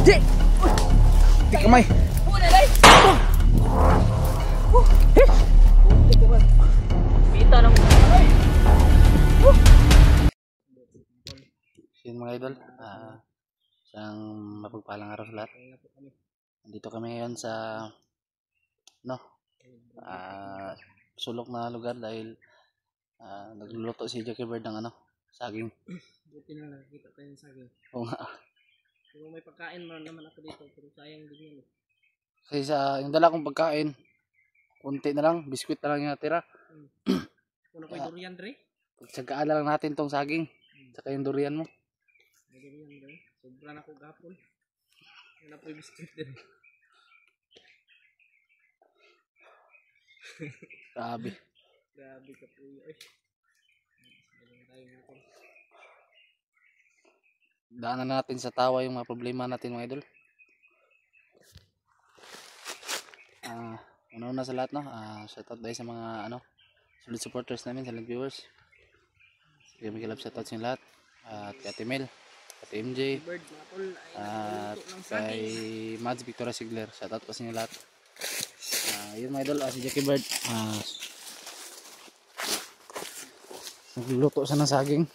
Di! Di kamay! Pita ng... Yun mga idol, isang mapagpalang araw sa lahat. Nandito kami ngayon sa sulok na lugar dahil nagluluto si Jackie Bird ng saging. Buti na nakikita tayo ng saging. Oo nga. Pero may pagkain man naman ako dito, pero sayang din yan. Kasi yung dala kong pagkain, kunti na lang, biskwit na lang yung natira. Kung ako'y durian, Dre? Pagsagaan na lang natin tong saging, saka yung durian mo. Durian, Dre. Sobra na ako gapon. Wala po yung biskwit din. Grabe. Grabe ka po yun. Daanan natin sa tawa yung mga problema natin mga idol. Una sa lahat shoutout dahil sa mga solid supporters namin, silent viewers. Sige, may kalab shoutout sa lahat. At kay Ate Mel, Ate MJ, at kay Mads Victoria Sigler, shoutout po sa inyo lahat. Yun mga idol, si Jackie Bird nagluluto siya ng saging.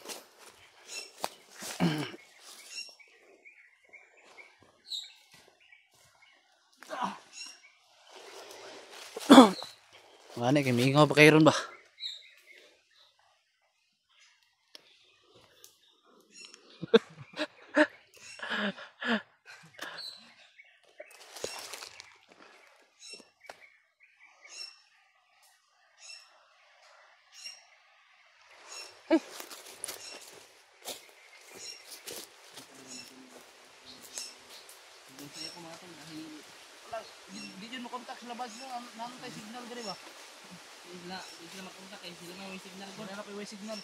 Ano, kimiingaw pa kayo ron ba? Di dyan mo kontak sa labas mo, nanon tayo signal gani ba? Di sila makontak eh, sila may signal ko. Wala pa yung signal.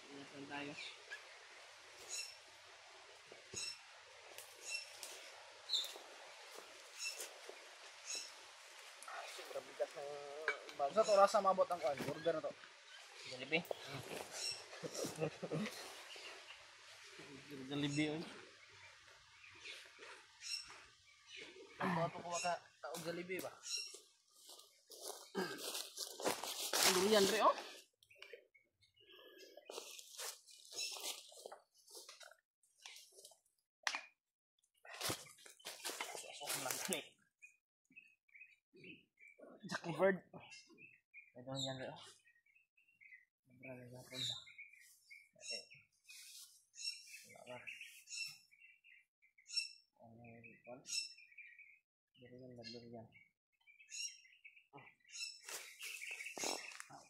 Inatan tayo. Sobrang bigat ng bag. Sa oras na mabot ang burger na to. Jollibee. Jollibee oy. Ang mga po kuha ka taong Jollibee ba? Ang durian, Dre, oh. Jackie Bird. Ito yan, Dre, oh. Marami gapon ba? Wala ba? Ano yung ipon? Durian ba, durian?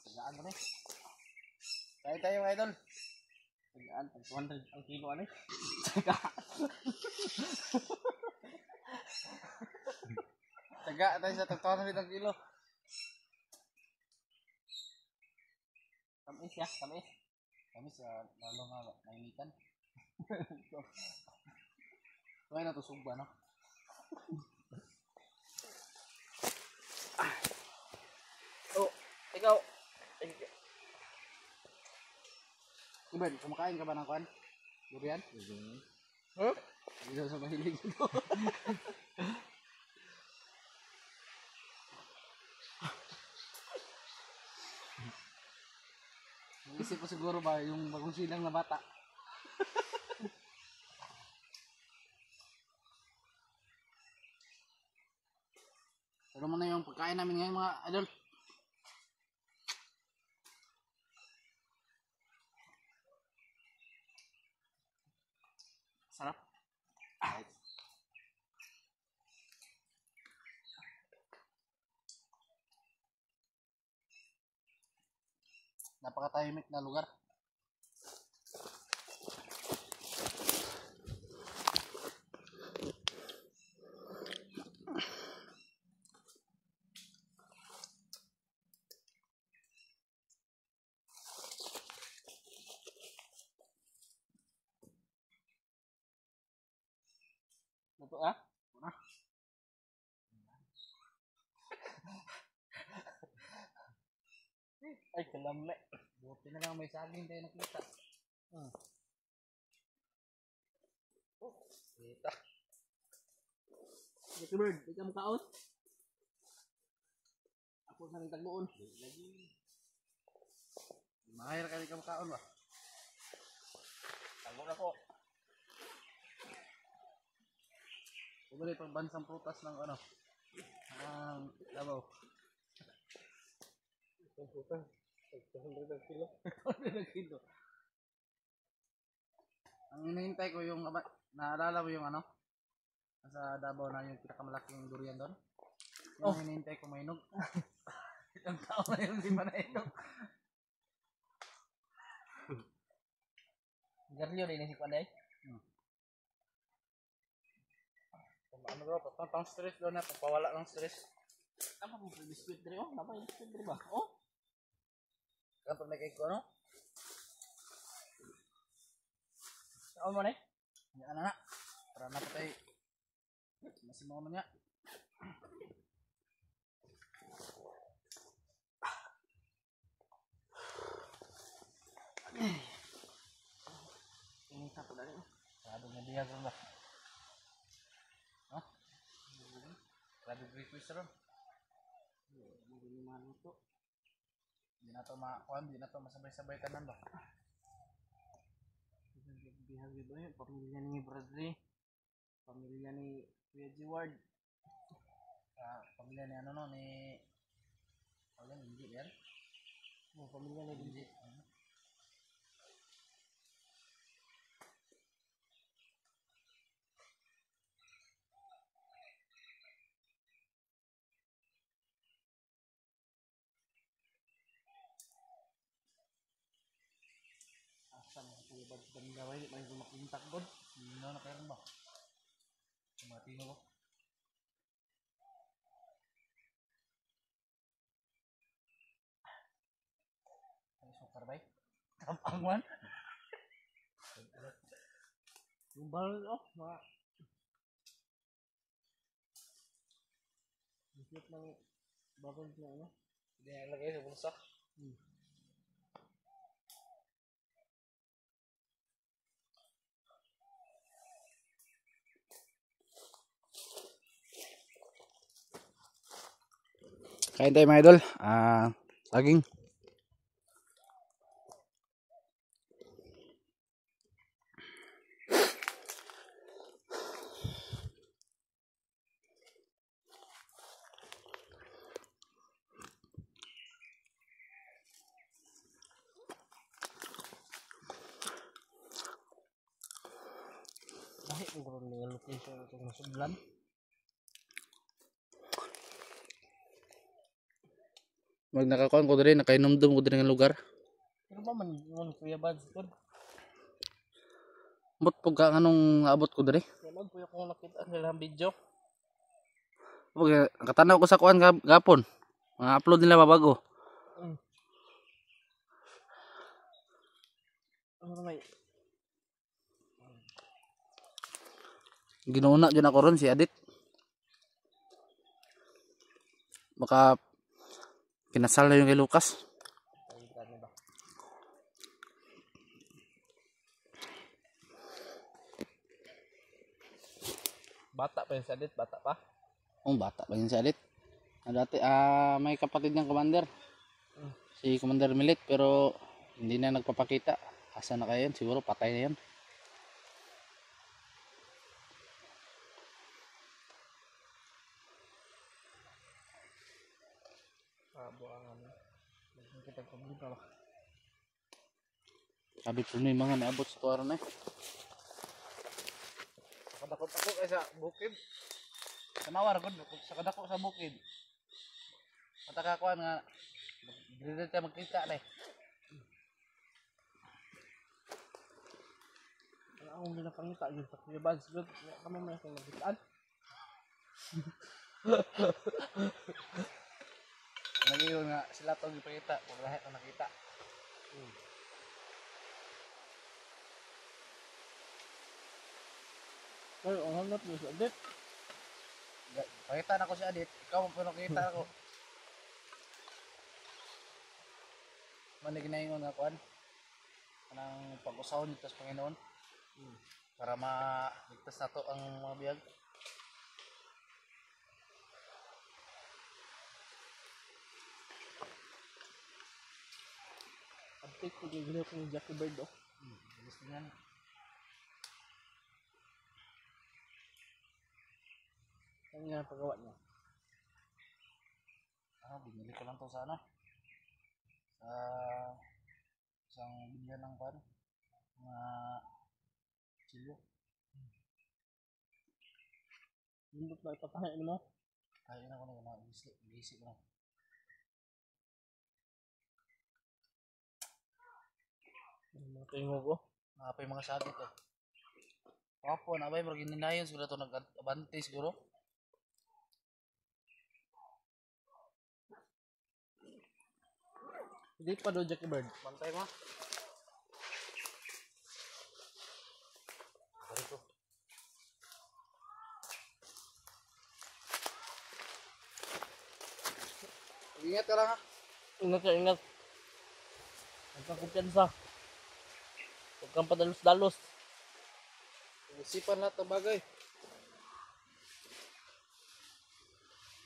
Sagaan mo rin. Tayo mga idol. Sagaan, 200 ang kilo, ano eh? Sagaan. Taga tayo sa tagtawanan ng kilo. Tamis ya, tamis. Kami sa lalo nga mainitan. Kaya na to sugba no? Oh, ikaw. Ibad, kumakain ka ba ng kwan? Durian? Huh? Hindi daw sa mahilig ito. Isip ko siguro ba yung bagong silang na bata. Pero mo na yung pagkain namin ngayon mga idol. Sarap. Napaka-tahimik na lugar. Luto ah? Ay, kalami. Buti na lang may saging tayo nakita. Oh, kita. Lucky Bird, ikaw mo kaon? Ako sa nang tagbuon. Lagi. Mahir ka di ka makaon ba? Tago na ko. Paguli pang bansang prutas ng ano. Labaw. Ang puta. 200 ang kilo. 100 kilo. Ang hinihintay ko yung, naalala mo yung ano? Nasa Davao na yung pinakamalaking durian doon? Yung hinihintay ko mainog. Ilang taon na yung di pa nainog. Garyo din si Panday. Ano bro, pang stress doon na, pagpawala ng stress. Apa mo biskuit diri oh? Apa biskuit diri ba? Oh. Kapag may cake ko ano? Saan mo na? Yan na na. Para na pa tayo. Masimo naman niya. Ini satu dari. Grabe nga diya ron ba? Grabe breakfast ron. Hindi man ito. Hindi na to makuhan, hindi na to masabay-sabay kanan ba? Bihag ba yun? Pamilya ni Bradley. Pamilya ni Kuya Jiward. Pamilya ni ano no, ni... Ano yan, hindi yan? Pamilya ni Hindi. Asa mo Kuya Bad Bandaway. May gumakintak bod. Sino na kayo ba? Sumati mo ba? Ay, sukar ba? Tampang man? Yung balon oh. Mga... Biskuit ng balon na ano. Hindi na lagay sa bulsa. Kain tayo mga idol. Saging. Dahil ang karoon ng location itong nasublan. Mag nakakuan ko diri, nakainomdom ko diri nga lugar. Pero ba man Kuya Bad ito? Mot pug ka nganong abot ko diri. Kaya man po yung nakita nilang video. Pag katanaw ko sa kuan gapon. Mga upload nila babago. Ano may Ginuuna dyan ako ron si Adit. Baka kinasal na yung kay Lucas. ba? Bata pa yung sadit, bata pa. Bata pa yun si Adit. Dati may kapatid ng commander. Si Commander Milit pero hindi na nagpapakita. Asa na kayo yun? Siguro patay na yun. Buangan. Kita pamilya ba? Sabi po na yung mga naabot sa tuwara na eh. Kadakot ako kay sa bukid. Kanawar ko, sa kadako sa bukid. Matakakuan nga, dili tayo magkita na eh. Ano ang nila pangita yun sa Kuya Bad good. Kamo may akong nagitaan. Nag-iyon nga sila itong ipakita kung lahat na nakita. Pero ang hanap niyo sa Adit. Pakita na ko si Adit, ikaw mo pinakita ako. manignayon nga kuan kanang pag-usahon nito sa Panginoon para maligtas nato ang mga biyag. Update ko gigil ko yung Jackie Bird oh. Bilis niyan. Ano nga paggawa niya? Binili ko lang to sa ano? Sa isang bilyan ng kuan. Mga chilyo. Hindi ba ipatahain mo? Kaya na ko na mga gisi ko na. Mga tingog ko. Nakapay mga sabit eh. Wapo na ba? Pero gininayon siguro ito nag-abante siguro. Hindi pa do Jackie Bird. Bantay mo. Dito. Ingat ka lang ha. Ingat ka, ingat. Huwag kang kumpiyansa. Huwag kang padalos-dalos. Isipan lahat ng bagay.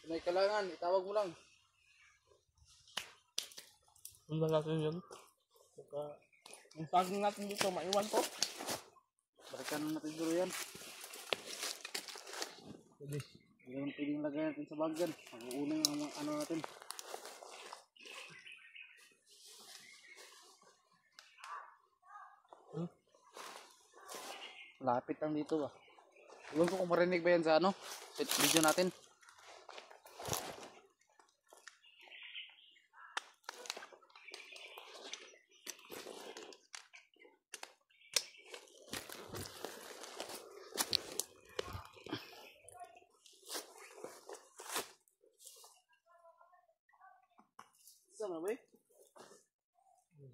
Kung may kailangan, itawag mo lang. Sundan natin yun. Saka, yung saging natin dito, maiwan ko. Balikan natin duro yan. Pwede. Hindi naman pwedeng lagay natin sa bagyan. Mag-uunang ang ano natin. Lapit lang dito ba. Iwan ko kung marinig ba yan sa ano? Sa video natin. Saan na ba eh?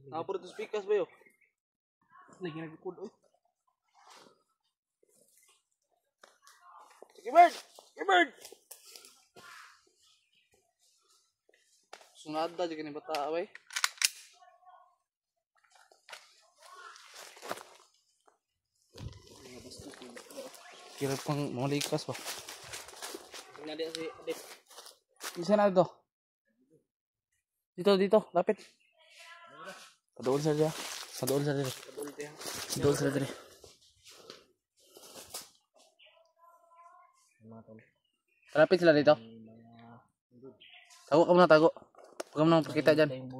Nakapuro ito speakers ba yun? Lagi nagpupod eh. Sige bird! Sige bird! Sunada dyan ni bata ba eh? Kirap pang mga likas ba? Tingnan din si Adit. Isa na ito. Dito, lapit. Padoon sa dyan. Padoon sa dyan. Padoon sa dyan. Lapit sila dito. Tago ka muna, tago. Huwag ka muna pakita dyan.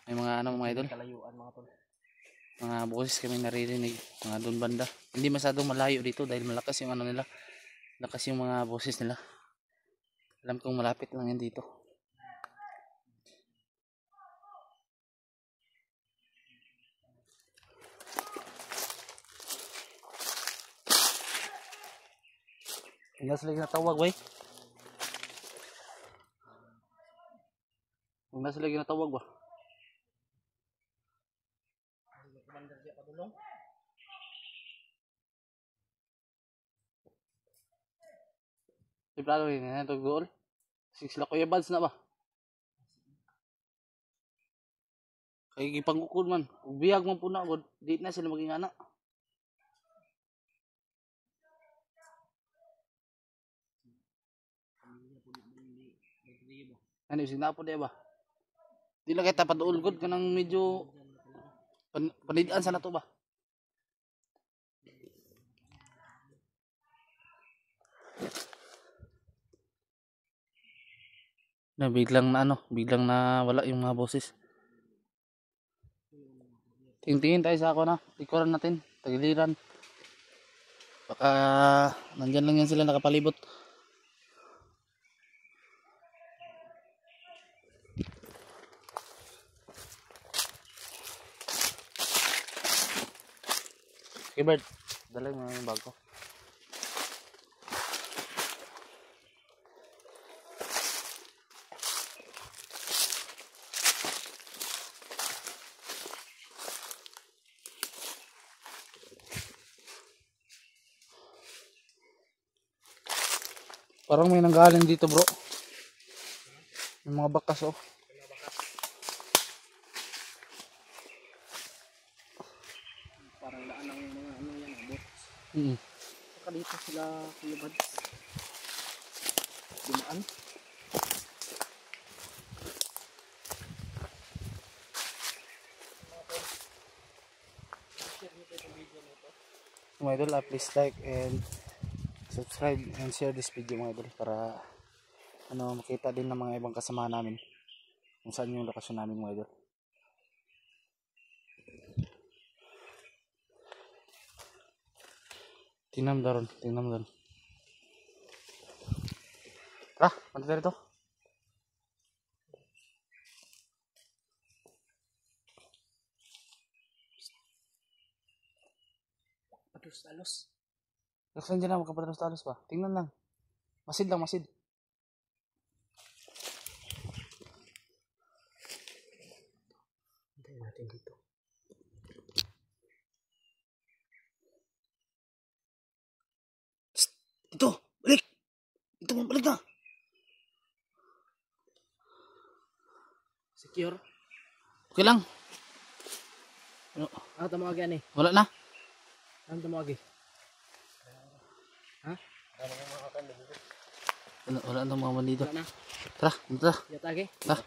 May mga ano mga idol. Kalayuan mga tol. Mga boses kami naririnig. Mga doon banda. Hindi masyadong malayo dito dahil malakas yung ano nila. Malakas yung mga boses nila. Alam kong malapit lang yan dito. Tingnan sila ginatawag, wey. Tingnan sila ginatawag ba? Commander siya padulong. Di plano yun, ito goal. Sila Kuya Bads na ba? Kaya gipanggukod man. Kung biyag man po na, di na sila maging anak. Ano yung sinapo di ba? Di lang kita paduulgod ka ng medyo panidaan sana to ba? Na biglang na wala yung mga boses. Tingin tayo sa ako na, ikuran natin, tagiliran. Baka nandyan lang yan sila nakapalibot. Okay, Bert. Dala mo yung bag ko. Parang may nanggaling dito, bro. Yung mga bakas, oh. parang daan ng mga ano yan, boats. Saka dito sila Kuya Bads. Dumaan. Mga idol, please like and subscribe and share this video mga idol para ano makita din ng mga ibang kasama namin kung saan yung lokasyon namin mga idol. Tingnan daron. Tara, punta tayo rito. Pados-talos. Laksan dyan lang, magkapatalos-talos pa. Tingnan lang. Masid lang, masid. Hintayin natin dito. Ito, balik! Ito mo, balik na! Secure. Okay lang. Ano? Ah, tamawagi ani. Wala na. Ano tamawagi? Ha? Wala na mga mandido. Wala na. Tara, punta. Yatagi. Tara.